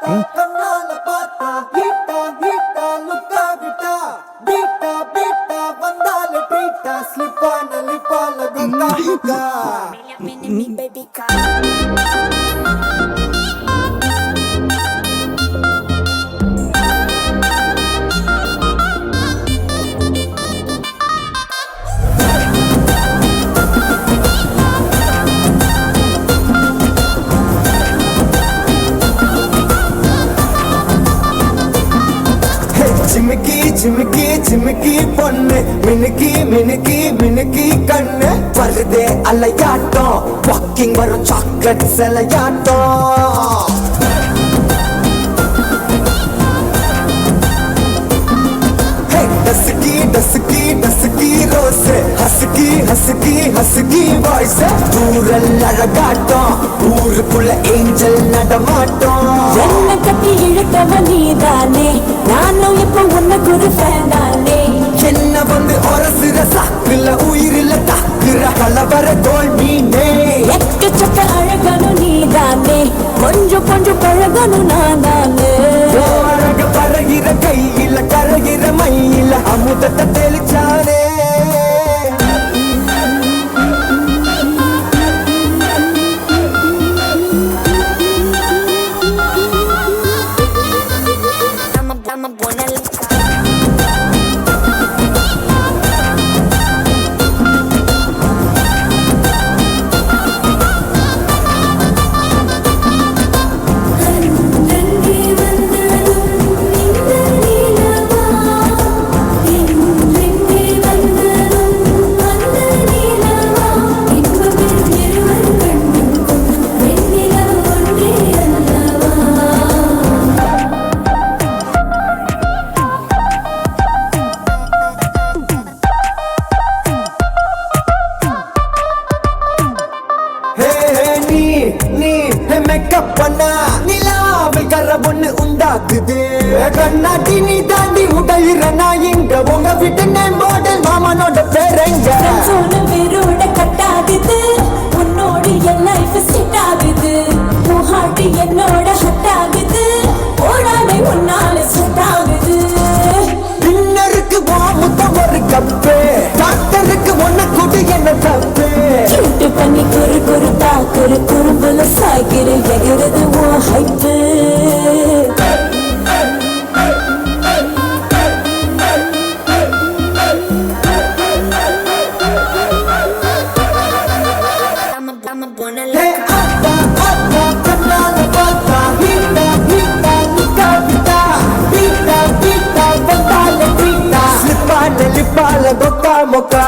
கண்ணால பார்த்தா ஹீட்டா ஹீட்டா லுக்கா விட்டா பீட்டா பீட்டா வந்தால ட்ரீட்டா ஸ்லிப்பான லிப்பால குக்கா குக்கா Mini baby car. சிமிக்கி சிமிக்கி சிமிக்கி பொண்ணு மினுக்கி மினுக்கி மினுக்கி கண்ணு வருதே அலையாட்டம் வாக்கிங் வரும் சாக்லேட் சிலையாட்டம் டசுக்கி டசுக்கி டசுக்கி ரோஸ் ஹசுக்கி ஹசுக்கி ஹசுக்கி வாய்ஸ் தூரல் அழகாட்டம் ஊருக்குள்ள ஏஞ்சல் நடமாட்டம் என்ன கட்டி இழுத்தவ நீதானே நானும் இப்ப உனக்கு ஒரு ஃபேன் தானே என்ன வந்து ஒரசுற சாக்குல உயிரில தாக்குற கலவர தோல் மீனே எக்கச்சக்க அழகனும் நீதானே கொஞ்சம் கொஞ்சம் பழகனும் நான் தானே அழக பறகிற கையில கரகிற மயில அமுதத்தை தெளிச்சானே I'm a buena மேக்கப் பண்ணா நிலாவில் கர பொண்ணு உண்டாக்குது கண்ணாடி நீ தாண்டி உடையிற நான் இங்க உங்க வீட்டு நேம் போர்டில் மாமனோட பேரங்க வேரோட கட்டாகுது உன்னோடு என் லைஃப் செட் ஆகுது உன் ஹார்ட் என்னோட ஹட் ஆகுது ஓடாமே உன்னால செட் ஆகுது டின்னருக்கு முத்தம் ஒரு கப்பு டாக்டருக்கு ஒன்ன கூட்டு என்ன தப்பு கியூட் பண்ணி குறு குறு பாக்குற குறும்புல சாய்க்கிற எகிறது உன் ஹைப்பு லிப்பால கொக்கா மொக்கா